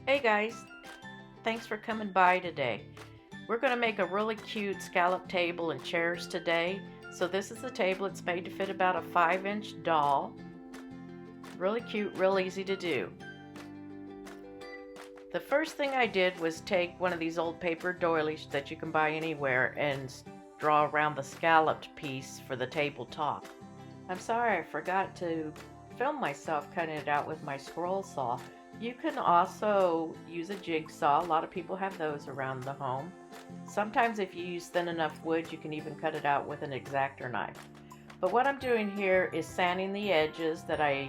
Hey guys, thanks for coming by today. We're going to make a really cute scallop table and chairs today. So this is the table. It's made to fit about a 5-inch doll. Really cute, real easy to do. The first thing I did was take one of these old paper doilies that you can buy anywhere and draw around the scalloped piece for the tabletop. I'm sorry I forgot to film myself cutting it out with my scroll saw. You can also use a jigsaw. A lot of people have those around the home. Sometimes if you use thin enough wood, you can even cut it out with an X-Acto knife. But what I'm doing here is sanding the edges that I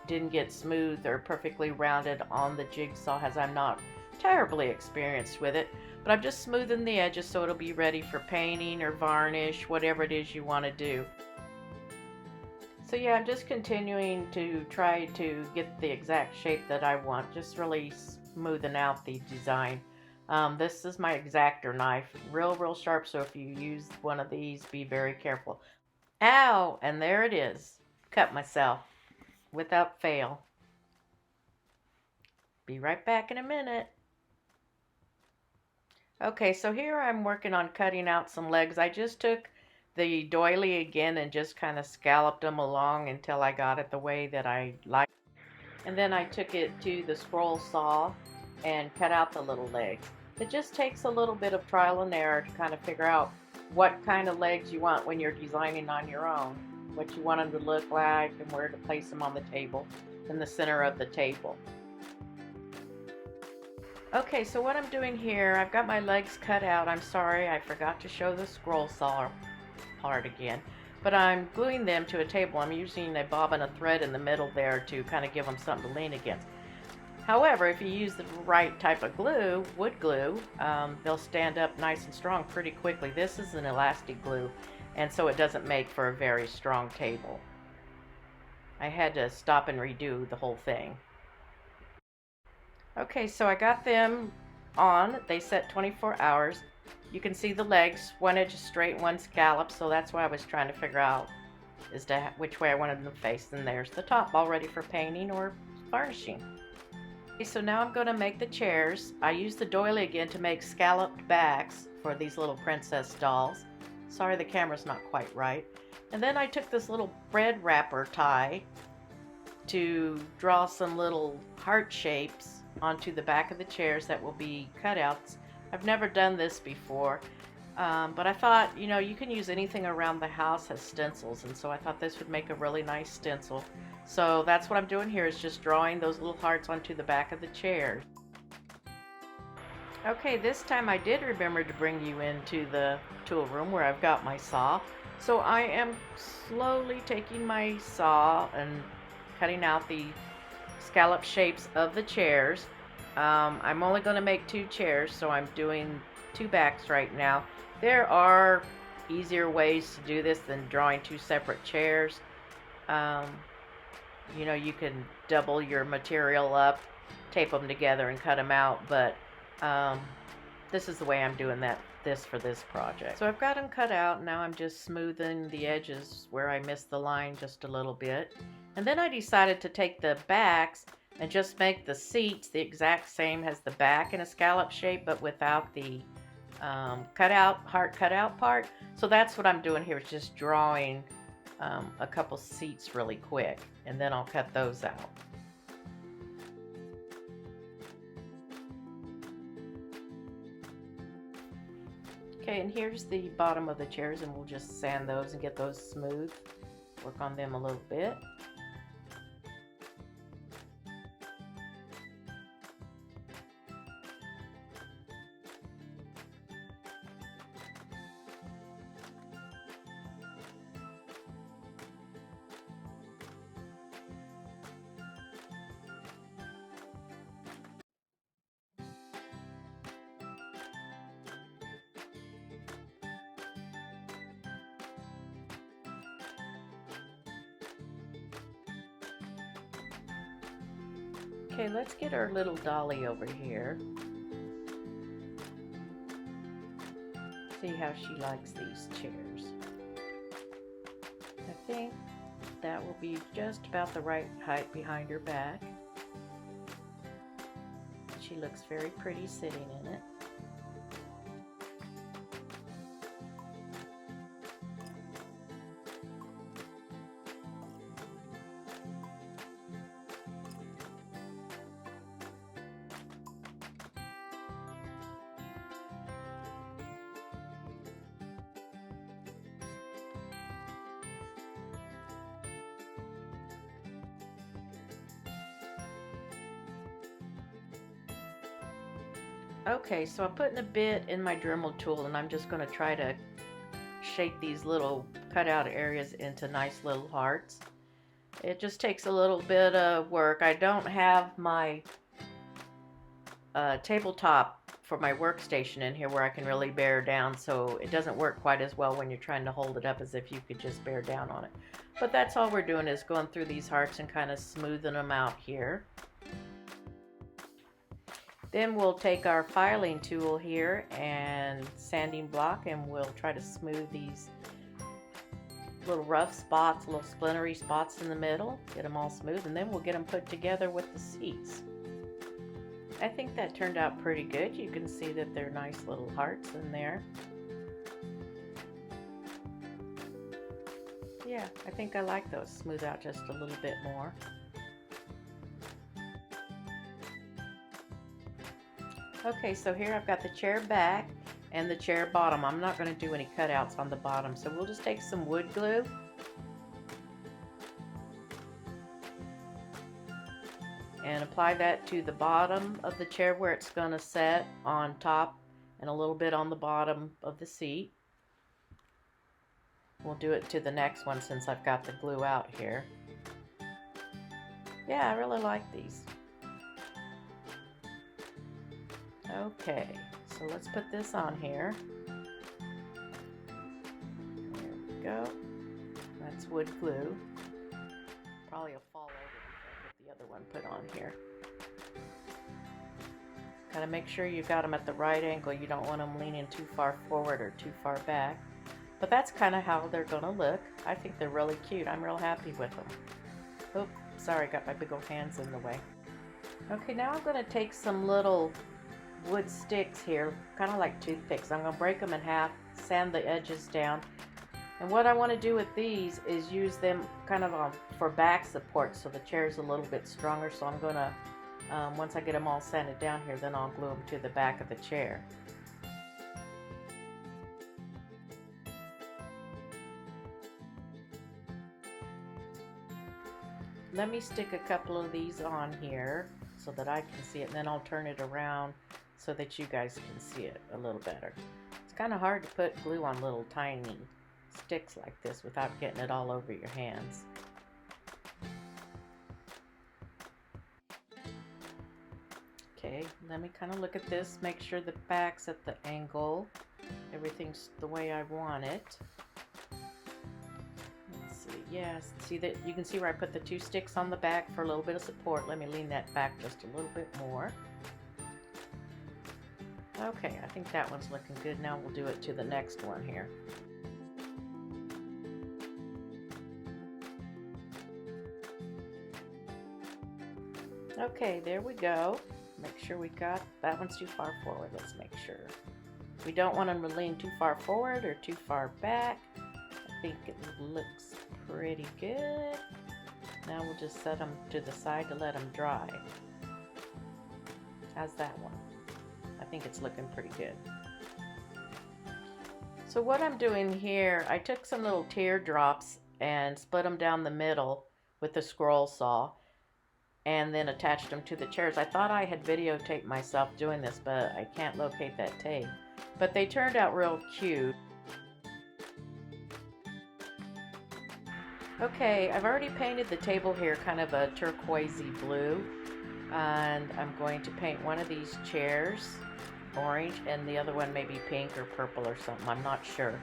didn't get smooth or perfectly rounded on the jigsaw, as I'm not terribly experienced with it. But I'm just smoothing the edges so it'll be ready for painting or varnish, whatever it is you want to do. So yeah, I'm just continuing to try to get the exact shape that I want, just really smoothing out the design. This is my X-Acto knife, real sharp, so if you use one of these, be very careful. Ow! And there it is. Cut myself without fail. Be right back in a minute. Okay, so here I'm working on cutting out some legs. I just took the doily again and just kind of scalloped them along until I got it the way that I like. And then I took it to the scroll saw and cut out the little legs. It just takes a little bit of trial and error to kind of figure out what kind of legs you want when you're designing on your own, what you want them to look like and where to place them on the table, in the center of the table. Okay, so what I'm doing here, I've got my legs cut out. I'm sorry, I forgot to show the scroll saw part again. But I'm gluing them to a table. I'm using a bobbin of thread in the middle there to kind of give them something to lean against. However, if you use the right type of glue, wood glue, they'll stand up nice and strong pretty quickly. This is an elastic glue, and so it doesn't make for a very strong table. I had to stop and redo the whole thing. Okay, so I got them on. They set 24 hours. You can see the legs, one edge is straight, one scallop, so that's why I was trying to figure out as to which way I wanted them to face. And there's the top, all ready for painting or varnishing. Okay, so now I'm going to make the chairs. I used the doily again to make scalloped backs for these little princess dolls. Sorry, the camera's not quite right. And then I took this little bread wrapper tie to draw some little heart shapes onto the back of the chairs that will be cutouts. I've never done this before, but I thought, you can use anything around the house as stencils, and so I thought this would make a really nice stencil. So that's what I'm doing here, is just drawing those little hearts onto the back of the chairs. Okay, this time I did remember to bring you into the tool room where I've got my saw. So I am slowly taking my saw and cutting out the scallop shapes of the chairs. I'm only going to make 2 chairs, so I'm doing 2 backs right now. There are easier ways to do this than drawing 2 separate chairs. You can double your material up, tape them together and cut them out, but this is the way I'm doing this for this project. So I've got them cut out. Now I'm just smoothing the edges where I missed the line just a little bit. And then I decided to take the backs and just make the seats the exact same as the back in a scallop shape, but without the heart cutout part. So that's what I'm doing here, is just drawing a couple seats really quick, and then I'll cut those out. Okay, and here's the bottom of the chairs, and we'll just sand those and get those smooth. Work on them a little bit. Okay, let's get our little dolly over here. See how she likes these chairs. I think that will be just about the right height behind her back. she looks very pretty sitting in it. Okay, so I'm putting a bit in my Dremel tool and I'm just going to try to shape these little cutout areas into nice little hearts. It just takes a little bit of work. I don't have my tabletop for my workstation in here where I can really bear down, so it doesn't work quite as well when you're trying to hold it up as if you could just bear down on it. But that's all we're doing, is going through these hearts and kind of smoothing them out here. Then we'll take our filing tool here and sanding block, and we'll try to smooth these little rough spots, little splintery spots in the middle, get them all smooth, and then we'll get them put together with the seats. I think that turned out pretty good. You can see that they're nice little hearts in there. Yeah, I think I like those. Smooth out just a little bit more. Okay, so here I've got the chair back and the chair bottom. I'm not going to do any cutouts on the bottom, so we'll just take some wood glue and apply that to the bottom of the chair where it's going to set on top, and a little bit on the bottom of the seat. We'll do it to the next one since I've got the glue out here. Yeah, I really like these. Okay, so let's put this on here. There we go. That's wood glue. Probably will fall over if I get the other one put on here. Gotta make sure you've got them at the right angle. You don't want them leaning too far forward or too far back. But that's kind of how they're gonna look. I think they're really cute. I'm real happy with them. Oops, sorry, got my big old hands in the way. Okay, now I'm gonna take some little wood sticks here, kind of like toothpicks. I'm going to break them in half, sand the edges down, and what I want to do with these is use them kind of for back support so the chair is a little bit stronger. So I'm going to, once I get them all sanded down here, then I'll glue them to the back of the chair. Let me stick a couple of these on here so that I can see it, and then I'll turn it around so that you guys can see it a little better. It's kind of hard to put glue on little tiny sticks like this without getting it all over your hands. Okay, let me kind of look at this, make sure the back's at the angle, everything's the way I want it. Let's see, yes, see that you can see where I put the two sticks on the back for a little bit of support. Let me lean that back just a little bit more. Okay, I think that one's looking good. Now we'll do it to the next one here. Okay, there we go. Make sure we got, that one's too far forward. Let's make sure. We don't want them to lean too far forward or too far back. I think it looks pretty good. Now we'll just set them to the side to let them dry. How's that one? I think it's looking pretty good. So what I'm doing here, I took some little teardrops and split them down the middle with the scroll saw and then attached them to the chairs. I thought I had videotaped myself doing this, but I can't locate that tape. But they turned out real cute. Okay, I've already painted the table here kind of a turquoisey blue, and I'm going to paint one of these chairs orange and the other one maybe pink or purple or something. I'm not sure.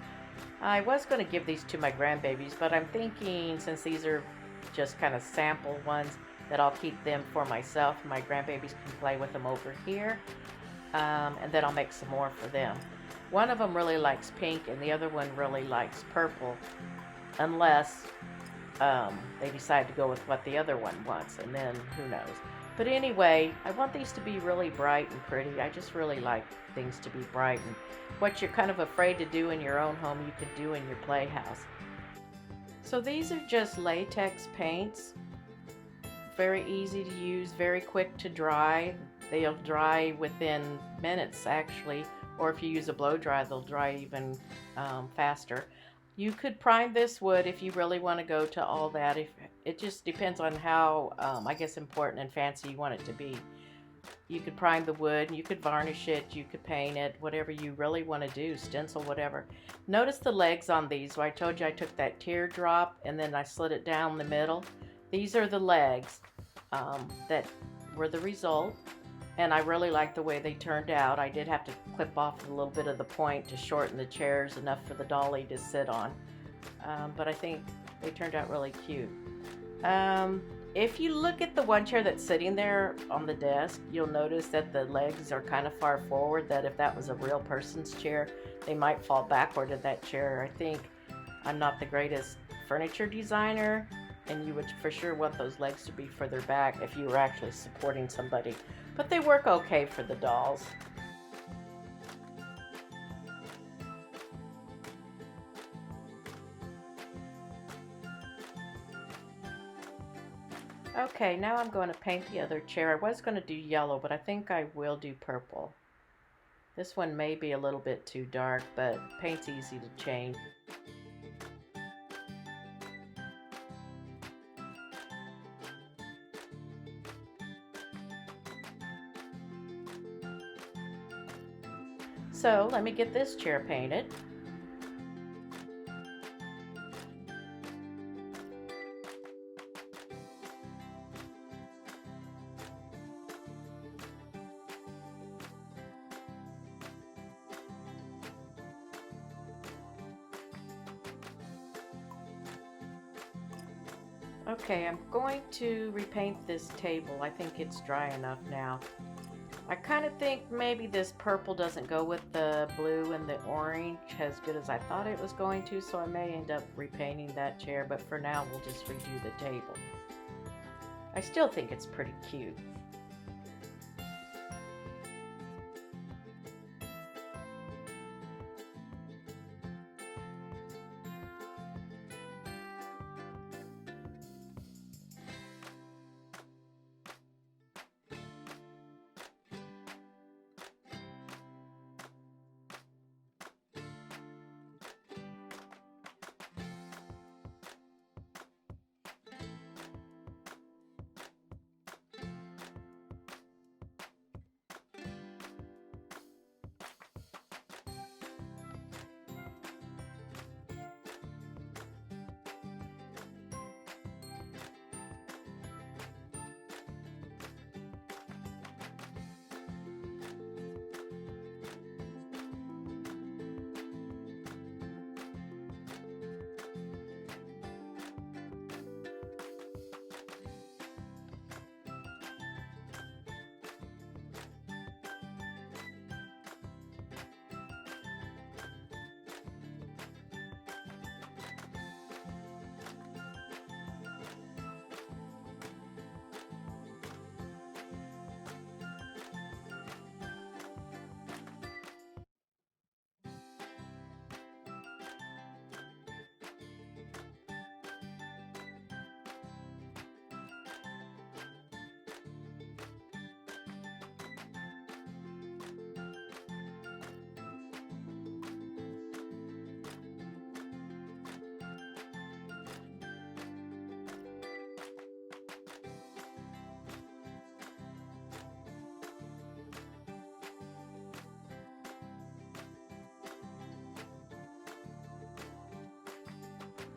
I was going to give these to my grandbabies, but I'm thinking since these are just kind of sample ones that I'll keep them for myself. My grandbabies can play with them over here, and then I'll make some more for them. One of them really likes pink and the other one really likes purple, unless they decide to go with what the other one wants, and then who knows. But anyway, I want these to be really bright and pretty. I just really like things to be bright, and what you're kind of afraid to do in your own home, you could do in your playhouse. So these are just latex paints. Very easy to use, very quick to dry. They'll dry within minutes actually, or if you use a blow dry, they'll dry even faster. You could prime this wood if you really want to go to all that. If it just depends on how, I guess, important and fancy you want it to be. You could prime the wood, you could varnish it, you could paint it, whatever you really want to do, stencil, whatever. Notice the legs on these. Where I told you I took that teardrop and then I slid it down the middle. These are the legs that were the result, and I really like the way they turned out. I did have to clip off a little bit of the point to shorten the chairs enough for the dolly to sit on, but I think they turned out really cute. If you look at the one chair that's sitting there on the desk, you'll notice that the legs are kind of far forward, that if that was a real person's chair, they might fall backward in that chair. I think I'm not the greatest furniture designer, and you would for sure want those legs to be further back if you were actually supporting somebody. But they work okay for the dolls. Okay, now I'm going to paint the other chair. I was going to do yellow, but I think I will do purple. This one may be a little bit too dark, but paint's easy to change. So let me get this chair painted. Okay, I'm going to repaint this table. I think it's dry enough now. I kind of think maybe this purple doesn't go with the blue and the orange as good as I thought it was going to, so I may end up repainting that chair, but for now we'll just redo the table. I still think it's pretty cute.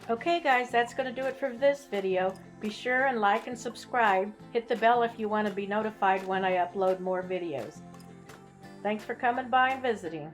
Okay guys, that's going to do it for this video. Be sure and like and subscribe. Hit the bell if you want to be notified when I upload more videos. Thanks for coming by and visiting.